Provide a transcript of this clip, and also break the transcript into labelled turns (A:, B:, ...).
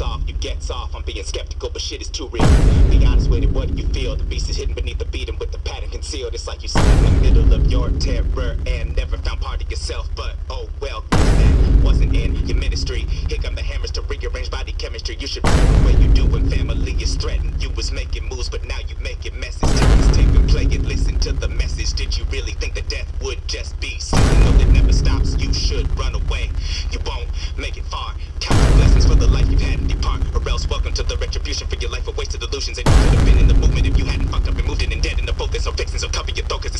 A: off, you gets off. I'm being skeptical, but shit is too real. Be honest with it, what do you feel? The beast is hidden beneath the beat and with the pattern concealed. It's like you sit in the middle of your terror and never found part of yourself. But oh well, that wasn't in your ministry. Here come the hammers to rearrange body chemistry. You should remember what you do when family is threatened. You was making moves, but now you make it message. Take this tape and play it, listen to the message. Did you really think that death would just be silly? No, it never stops. You should run away. You won't make it far. Count your blessings for the life you've had and depart. Or else welcome to the retribution for your life of wasted illusions. And you could have been in the movement if you hadn't fucked up and moved in and dead in the focus. So fixing, so cover your throat, 'cause